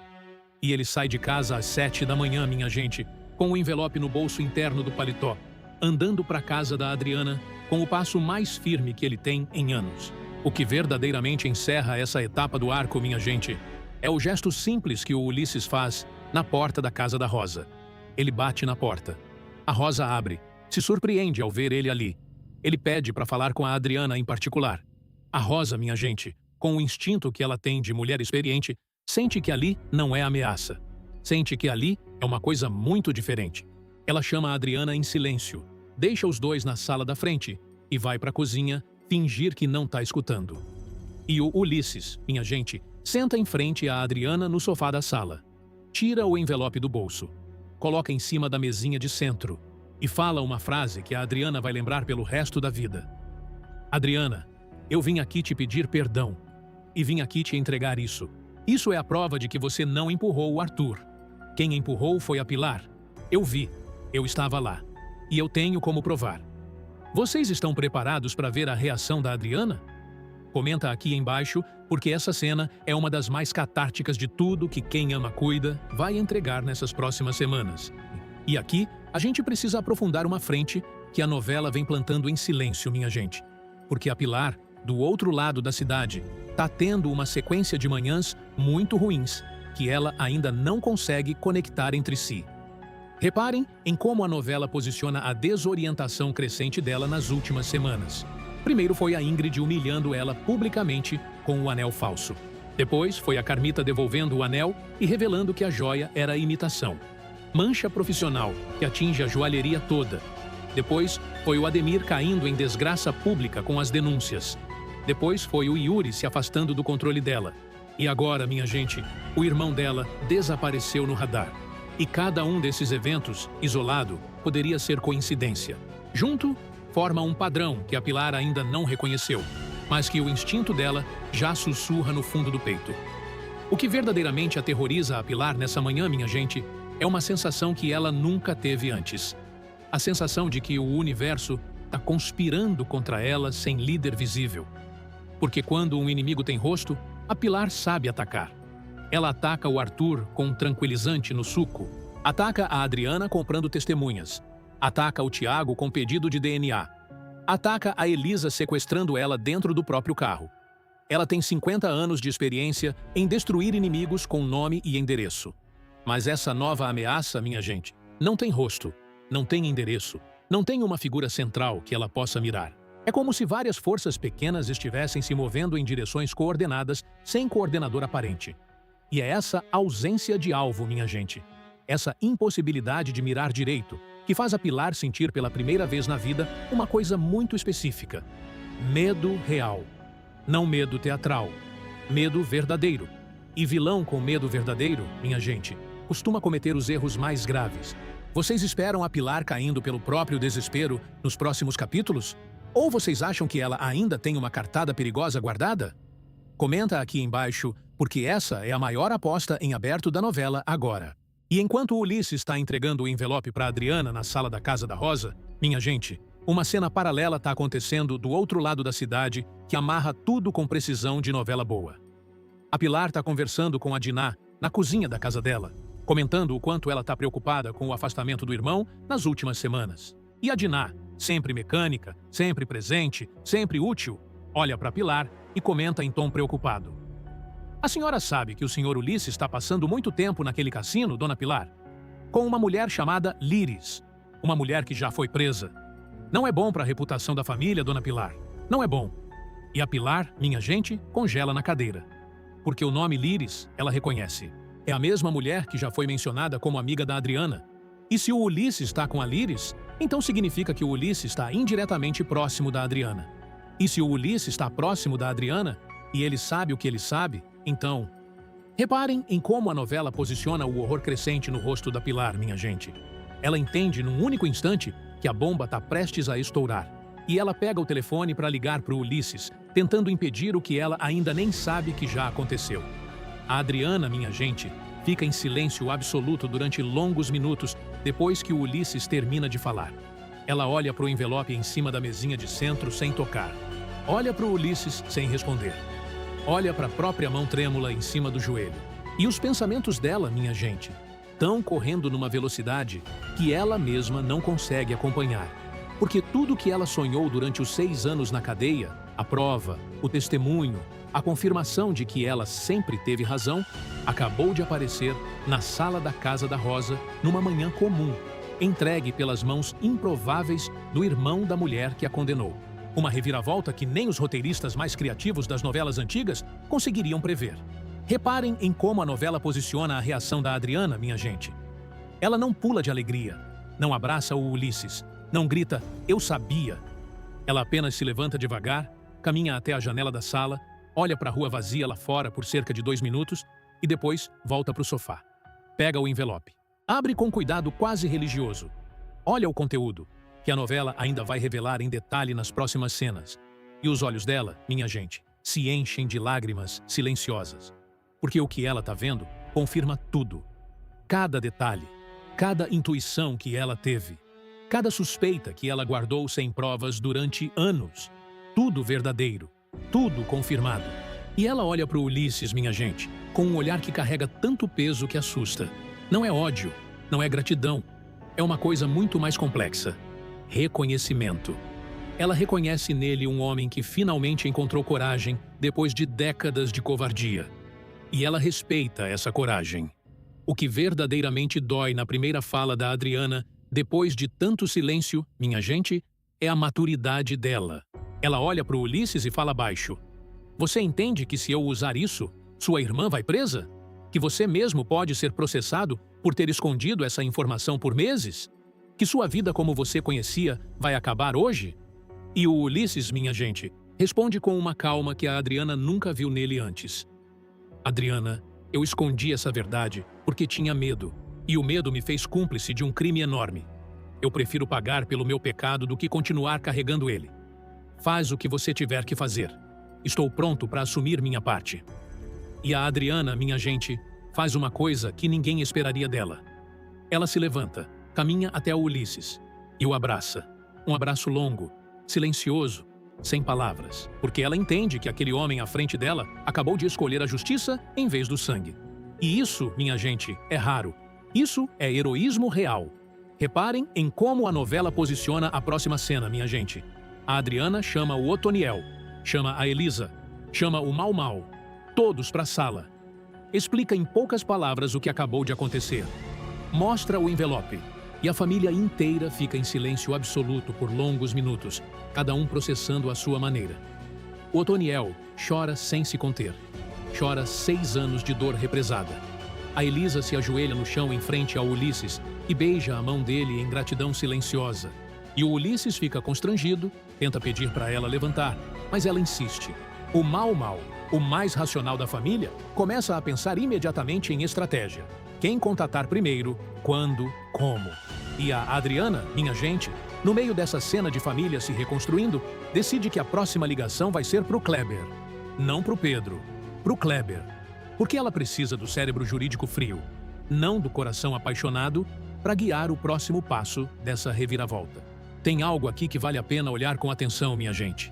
E ele sai de casa às 7 da manhã, minha gente, com o envelope no bolso interno do paletó, andando para a casa da Adriana com o passo mais firme que ele tem em anos. O que verdadeiramente encerra essa etapa do arco, minha gente, é o gesto simples que o Ulisses faz na porta da casa da Rosa. Ele bate na porta. A Rosa abre, se surpreende ao ver ele ali. Ele pede para falar com a Adriana em particular. A Rosa, minha gente, com o instinto que ela tem de mulher experiente, sente que ali não é ameaça. Sente que ali é uma coisa muito diferente. Ela chama a Adriana em silêncio, deixa os dois na sala da frente e vai para a cozinha fingir que não está escutando. E o Ulisses, minha gente, senta em frente à Adriana no sofá da sala. Tira o envelope do bolso, coloca em cima da mesinha de centro e fala uma frase que a Adriana vai lembrar pelo resto da vida. Adriana, eu vim aqui te pedir perdão e vim aqui te entregar isso. Isso é a prova de que você não empurrou o Arthur. Quem empurrou foi a Pilar. Eu vi, eu estava lá. E eu tenho como provar. Vocês estão preparados para ver a reação da Adriana? Comenta aqui embaixo, porque essa cena é uma das mais catárticas de tudo que Quem Ama Cuida vai entregar nessas próximas semanas. E aqui, a gente precisa aprofundar uma frente que a novela vem plantando em silêncio, minha gente. Porque a Pilar, do outro lado da cidade, tá tendo uma sequência de manhãs muito ruins, que ela ainda não consegue conectar entre si. Reparem em como a novela posiciona a desorientação crescente dela nas últimas semanas. Primeiro foi a Ingrid humilhando ela publicamente com o anel falso. Depois foi a Carmita devolvendo o anel e revelando que a joia era imitação. Mancha profissional que atinge a joalheria toda. Depois foi o Ademir caindo em desgraça pública com as denúncias. Depois foi o Yuri se afastando do controle dela. E agora, minha gente, o irmão dela desapareceu no radar. E cada um desses eventos, isolado, poderia ser coincidência. Junto, forma um padrão que a Pilar ainda não reconheceu, mas que o instinto dela já sussurra no fundo do peito. O que verdadeiramente aterroriza a Pilar nessa manhã, minha gente, é uma sensação que ela nunca teve antes. A sensação de que o universo está conspirando contra ela sem líder visível. Porque quando um inimigo tem rosto, a Pilar sabe atacar. Ela ataca o Arthur com um tranquilizante no suco. Ataca a Adriana comprando testemunhas. Ataca o Tiago com pedido de DNA. Ataca a Elisa sequestrando ela dentro do próprio carro. Ela tem 50 anos de experiência em destruir inimigos com nome e endereço. Mas essa nova ameaça, minha gente, não tem rosto, não tem endereço, não tem uma figura central que ela possa mirar. É como se várias forças pequenas estivessem se movendo em direções coordenadas sem coordenador aparente. E é essa ausência de alvo, minha gente, essa impossibilidade de mirar direito, que faz a Pilar sentir pela primeira vez na vida uma coisa muito específica. Medo real. Não medo teatral. Medo verdadeiro. E vilão com medo verdadeiro, minha gente, costuma cometer os erros mais graves. Vocês esperam a Pilar caindo pelo próprio desespero nos próximos capítulos? Ou vocês acham que ela ainda tem uma cartada perigosa guardada? Comenta aqui embaixo, porque essa é a maior aposta em aberto da novela agora. E enquanto o Ulisses está entregando o envelope para Adriana na sala da casa da Rosa, minha gente, uma cena paralela está acontecendo do outro lado da cidade que amarra tudo com precisão de novela boa. A Pilar está conversando com a Diná na cozinha da casa dela, comentando o quanto ela está preocupada com o afastamento do irmão nas últimas semanas. E a Diná, sempre mecânica, sempre presente, sempre útil, olha para Pilar e comenta em tom preocupado. A senhora sabe que o senhor Ulisses está passando muito tempo naquele cassino, dona Pilar? Com uma mulher chamada Líris, uma mulher que já foi presa. Não é bom para a reputação da família, dona Pilar. Não é bom. E a Pilar, minha gente, congela na cadeira. Porque o nome Líris, ela reconhece. É a mesma mulher que já foi mencionada como amiga da Adriana. E se o Ulisses está com a Líris, então significa que o Ulisses está indiretamente próximo da Adriana. E se o Ulisses está próximo da Adriana, e ele sabe o que ele sabe, então... Reparem em como a novela posiciona o horror crescente no rosto da Pilar, minha gente. Ela entende num único instante que a bomba está prestes a estourar. E ela pega o telefone para ligar para o Ulisses, tentando impedir o que ela ainda nem sabe que já aconteceu. A Adriana, minha gente, fica em silêncio absoluto durante longos minutos depois que o Ulisses termina de falar. Ela olha para o envelope em cima da mesinha de centro sem tocar. Olha para o Ulisses sem responder. Olha para a própria mão trêmula em cima do joelho. E os pensamentos dela, minha gente, estão correndo numa velocidade que ela mesma não consegue acompanhar. Porque tudo que ela sonhou durante os 6 anos na cadeia, a prova, o testemunho, a confirmação de que ela sempre teve razão, acabou de aparecer na sala da Casa da Rosa numa manhã comum, entregue pelas mãos improváveis do irmão da mulher que a condenou. Uma reviravolta que nem os roteiristas mais criativos das novelas antigas conseguiriam prever. Reparem em como a novela posiciona a reação da Adriana, minha gente. Ela não pula de alegria, não abraça o Ulisses, não grita, "Eu sabia". Ela apenas se levanta devagar, caminha até a janela da sala, olha para a rua vazia lá fora por cerca de 2 minutos e depois volta para o sofá. Pega o envelope. Abre com cuidado quase religioso. Olha o conteúdo, que a novela ainda vai revelar em detalhe nas próximas cenas. E os olhos dela, minha gente, se enchem de lágrimas silenciosas. Porque o que ela está vendo confirma tudo. Cada detalhe, cada intuição que ela teve, cada suspeita que ela guardou sem provas durante anos. Tudo verdadeiro, tudo confirmado. E ela olha para o Ulisses, minha gente, com um olhar que carrega tanto peso que assusta. Não é ódio, não é gratidão. É uma coisa muito mais complexa. Reconhecimento. Ela reconhece nele um homem que finalmente encontrou coragem depois de décadas de covardia. E ela respeita essa coragem. O que verdadeiramente dói na primeira fala da Adriana, depois de tanto silêncio, minha gente, é a maturidade dela. Ela olha para o Ulisses e fala baixo. Você entende que se eu usar isso, sua irmã vai presa? Que você mesmo pode ser processado por ter escondido essa informação por meses? Que sua vida como você conhecia vai acabar hoje? E o Ulisses, minha gente, responde com uma calma que a Adriana nunca viu nele antes. Adriana, eu escondi essa verdade porque tinha medo. E o medo me fez cúmplice de um crime enorme. Eu prefiro pagar pelo meu pecado do que continuar carregando ele. Faz o que você tiver que fazer. Estou pronto para assumir minha parte. E a Adriana, minha gente, faz uma coisa que ninguém esperaria dela. Ela se levanta, caminha até o Ulisses e o abraça. Um abraço longo, silencioso, sem palavras, porque ela entende que aquele homem à frente dela acabou de escolher a justiça em vez do sangue. E isso, minha gente, é raro. Isso é heroísmo real. Reparem em como a novela posiciona a próxima cena, minha gente. A Adriana chama o Otoniel, chama a Elisa, chama o Mau Mau, todos para a sala. Explica em poucas palavras o que acabou de acontecer. Mostra o envelope. E a família inteira fica em silêncio absoluto por longos minutos, cada um processando à sua maneira. O Otoniel chora sem se conter. Chora 6 anos de dor represada. A Elisa se ajoelha no chão em frente ao Ulisses e beija a mão dele em gratidão silenciosa. E o Ulisses fica constrangido, tenta pedir para ela levantar, mas ela insiste. O Mau Mau, o mais racional da família, começa a pensar imediatamente em estratégia. Quem contatar primeiro, quando, como. E a Adriana, minha gente, no meio dessa cena de família se reconstruindo, decide que a próxima ligação vai ser pro Kleber. Não pro Pedro, pro Kleber. Porque ela precisa do cérebro jurídico frio, não do coração apaixonado, para guiar o próximo passo dessa reviravolta. Tem algo aqui que vale a pena olhar com atenção, minha gente.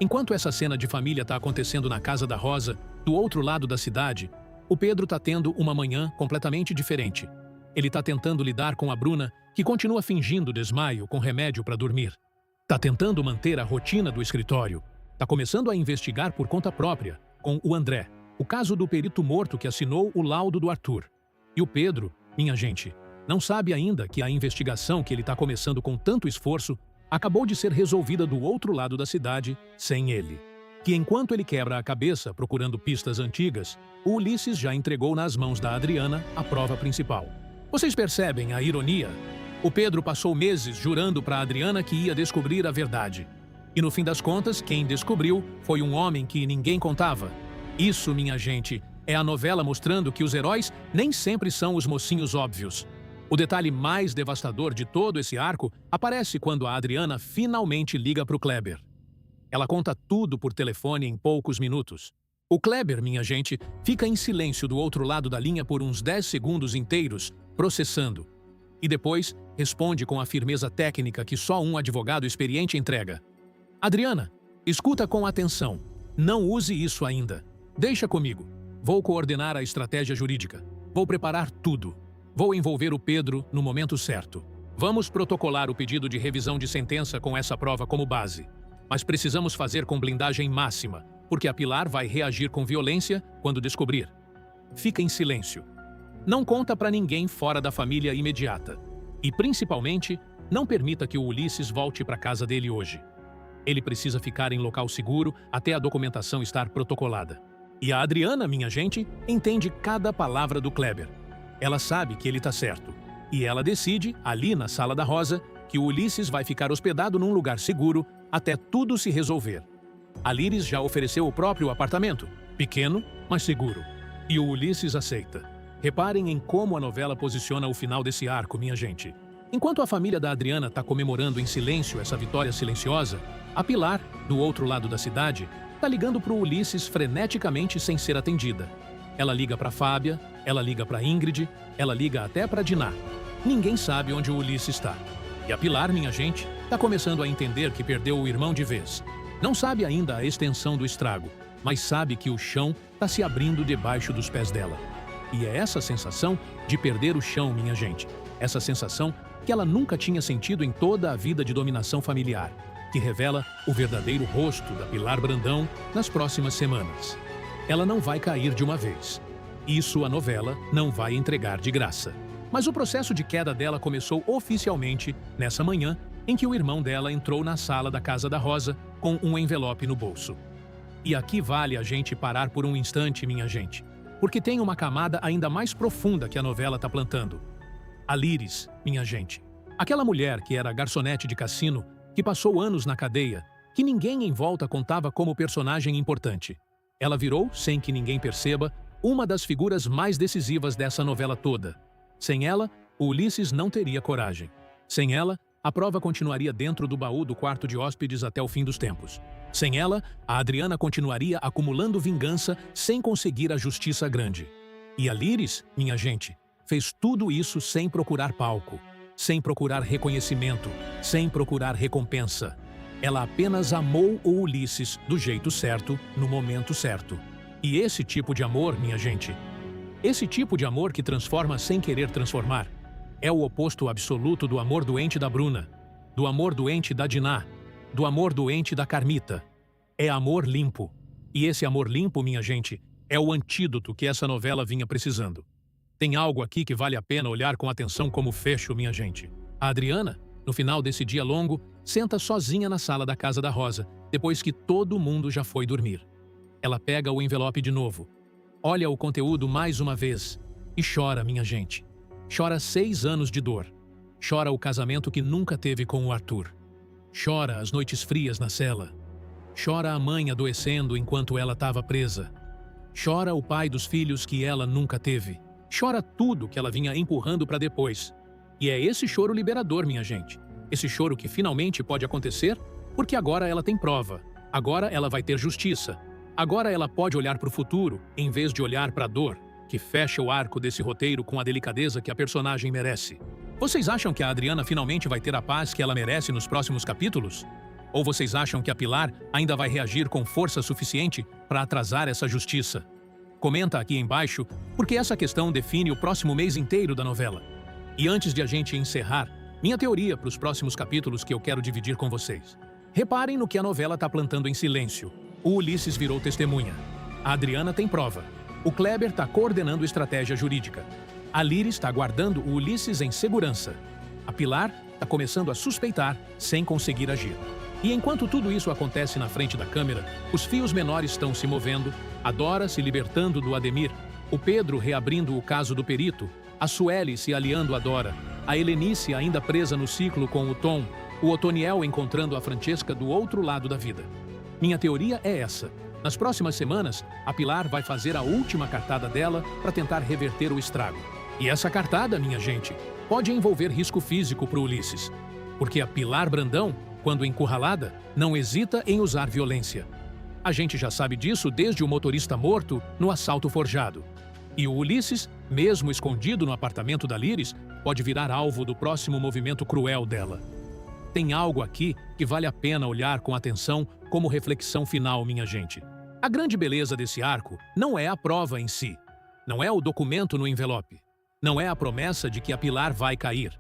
Enquanto essa cena de família está acontecendo na Casa da Rosa, do outro lado da cidade, o Pedro está tendo uma manhã completamente diferente. Ele está tentando lidar com a Bruna, que continua fingindo desmaio com remédio para dormir. Está tentando manter a rotina do escritório. Está começando a investigar por conta própria, com o André, o caso do perito morto que assinou o laudo do Arthur. E o Pedro, minha gente, não sabe ainda que a investigação que ele está começando com tanto esforço acabou de ser resolvida do outro lado da cidade, sem ele. Que enquanto ele quebra a cabeça procurando pistas antigas, o Ulisses já entregou nas mãos da Adriana a prova principal. Vocês percebem a ironia? O Pedro passou meses jurando para a Adriana que ia descobrir a verdade. E no fim das contas, quem descobriu foi um homem que ninguém contava. Isso, minha gente, é a novela mostrando que os heróis nem sempre são os mocinhos óbvios. O detalhe mais devastador de todo esse arco aparece quando a Adriana finalmente liga para o Kleber. Ela conta tudo por telefone em poucos minutos. O Kleber, minha gente, fica em silêncio do outro lado da linha por uns 10 segundos inteiros, processando. E depois responde com a firmeza técnica que só um advogado experiente entrega. Adriana, escuta com atenção. Não use isso ainda. Deixa comigo. Vou coordenar a estratégia jurídica. Vou preparar tudo. Vou envolver o Pedro no momento certo. Vamos protocolar o pedido de revisão de sentença com essa prova como base. Mas precisamos fazer com blindagem máxima, porque a Pilar vai reagir com violência quando descobrir. Fica em silêncio. Não conta para ninguém fora da família imediata. E, principalmente, não permita que o Ulisses volte para casa dele hoje. Ele precisa ficar em local seguro até a documentação estar protocolada. E a Adriana, minha gente, entende cada palavra do Kleber. Ela sabe que ele está certo. E ela decide, ali na Sala da Rosa, que o Ulisses vai ficar hospedado num lugar seguro até tudo se resolver. A Líris já ofereceu o próprio apartamento, pequeno, mas seguro. E o Ulisses aceita. Reparem em como a novela posiciona o final desse arco, minha gente. Enquanto a família da Adriana está comemorando em silêncio essa vitória silenciosa, a Pilar, do outro lado da cidade, está ligando para o Ulisses freneticamente sem ser atendida. Ela liga para Fábia, ela liga para Ingrid, ela liga até para Diná. Ninguém sabe onde o Ulisses está. E a Pilar, minha gente, está começando a entender que perdeu o irmão de vez. Não sabe ainda a extensão do estrago, mas sabe que o chão está se abrindo debaixo dos pés dela. E é essa sensação de perder o chão, minha gente. Essa sensação que ela nunca tinha sentido em toda a vida de dominação familiar, que revela o verdadeiro rosto da Pilar Brandão nas próximas semanas. Ela não vai cair de uma vez. Isso a novela não vai entregar de graça. Mas o processo de queda dela começou oficialmente nessa manhã em que o irmão dela entrou na sala da Casa da Rosa com um envelope no bolso. E aqui vale a gente parar por um instante, minha gente, porque tem uma camada ainda mais profunda que a novela está plantando. A Líris, minha gente. Aquela mulher que era garçonete de cassino, que passou anos na cadeia, que ninguém em volta contava como personagem importante. Ela virou, sem que ninguém perceba, uma das figuras mais decisivas dessa novela toda. Sem ela, o Ulisses não teria coragem. Sem ela, a prova continuaria dentro do baú do quarto de hóspedes até o fim dos tempos. Sem ela, a Adriana continuaria acumulando vingança sem conseguir a justiça grande. E a Líris, minha gente, fez tudo isso sem procurar palco, sem procurar reconhecimento, sem procurar recompensa. Ela apenas amou o Ulisses do jeito certo, no momento certo. E esse tipo de amor, minha gente, esse tipo de amor que transforma sem querer transformar, é o oposto absoluto do amor doente da Bruna, do amor doente da Diná, do amor doente da Carmita. É amor limpo. E esse amor limpo, minha gente, é o antídoto que essa novela vinha precisando. Tem algo aqui que vale a pena olhar com atenção como fecho, minha gente. A Adriana, no final desse dia longo, senta sozinha na sala da Casa da Rosa, depois que todo mundo já foi dormir. Ela pega o envelope de novo, olha o conteúdo mais uma vez e chora, minha gente. Chora 6 anos de dor. Chora o casamento que nunca teve com o Arthur. Chora as noites frias na cela. Chora a mãe adoecendo enquanto ela estava presa. Chora o pai dos filhos que ela nunca teve. Chora tudo que ela vinha empurrando para depois. E é esse choro liberador, minha gente. Esse choro que finalmente pode acontecer porque agora ela tem prova. Agora ela vai ter justiça. Agora ela pode olhar para o futuro em vez de olhar para a dor, que fecha o arco desse roteiro com a delicadeza que a personagem merece. Vocês acham que a Adriana finalmente vai ter a paz que ela merece nos próximos capítulos? Ou vocês acham que a Pilar ainda vai reagir com força suficiente para atrasar essa justiça? Comenta aqui embaixo, porque essa questão define o próximo mês inteiro da novela. E antes de a gente encerrar, minha teoria para os próximos capítulos que eu quero dividir com vocês. Reparem no que a novela está plantando em silêncio. O Ulisses virou testemunha. A Adriana tem prova. O Kleber está coordenando estratégia jurídica. A Líris está guardando o Ulisses em segurança. A Pilar está começando a suspeitar sem conseguir agir. E enquanto tudo isso acontece na frente da câmera, os fios menores estão se movendo, a Dora se libertando do Ademir, o Pedro reabrindo o caso do perito, a Sueli se aliando a Dora, a Helenice ainda presa no ciclo com o Tom, o Otoniel encontrando a Francesca do outro lado da vida. Minha teoria é essa. Nas próximas semanas, a Pilar vai fazer a última cartada dela para tentar reverter o estrago. E essa cartada, minha gente, pode envolver risco físico para Ulisses, porque a Pilar Brandão, quando encurralada, não hesita em usar violência. A gente já sabe disso desde o motorista morto no assalto forjado. E o Ulisses, mesmo escondido no apartamento da Liris, pode virar alvo do próximo movimento cruel dela. Tem algo aqui que vale a pena olhar com atenção como reflexão final, minha gente. A grande beleza desse arco não é a prova em si. Não é o documento no envelope. Não é a promessa de que a Pilar vai cair.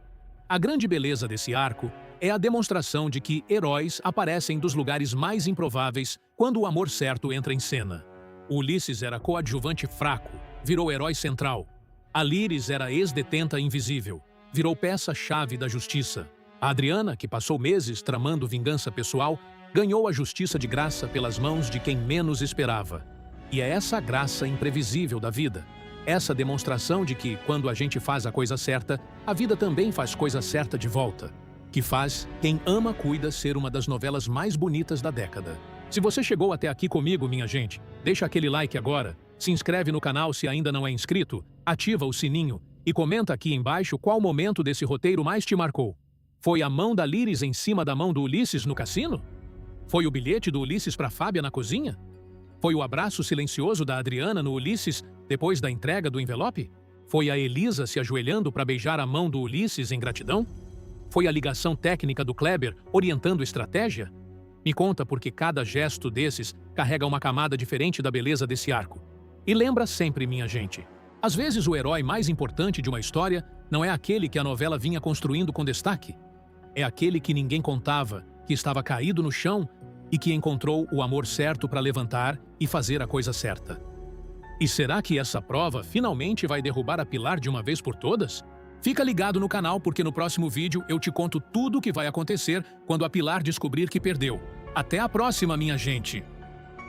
A grande beleza desse arco é a demonstração de que heróis aparecem dos lugares mais improváveis quando o amor certo entra em cena. O Ulisses era coadjuvante fraco, virou herói central. A Liris era ex-detenta invisível, virou peça-chave da justiça. A Adriana, que passou meses tramando vingança pessoal, ganhou a justiça de graça pelas mãos de quem menos esperava. E é essa graça imprevisível da vida, essa demonstração de que, quando a gente faz a coisa certa, a vida também faz coisa certa de volta, que faz Quem Ama Cuida ser uma das novelas mais bonitas da década. Se você chegou até aqui comigo, minha gente, deixa aquele like agora, se inscreve no canal se ainda não é inscrito, ativa o sininho e comenta aqui embaixo qual momento desse roteiro mais te marcou. Foi a mão da Liris em cima da mão do Ulisses no cassino? Foi o bilhete do Ulisses para Fábia na cozinha? Foi o abraço silencioso da Adriana no Ulisses depois da entrega do envelope? Foi a Elisa se ajoelhando para beijar a mão do Ulisses em gratidão? Foi a ligação técnica do Kleber orientando estratégia? Me conta, porque cada gesto desses carrega uma camada diferente da beleza desse arco. E lembra sempre, minha gente, às vezes o herói mais importante de uma história não é aquele que a novela vinha construindo com destaque. É aquele que ninguém contava, que estava caído no chão e que encontrou o amor certo para levantar e fazer a coisa certa. E será que essa prova finalmente vai derrubar a Pilar de uma vez por todas? Fica ligado no canal, porque no próximo vídeo eu te conto tudo o que vai acontecer quando a Pilar descobrir que perdeu. Até a próxima, minha gente!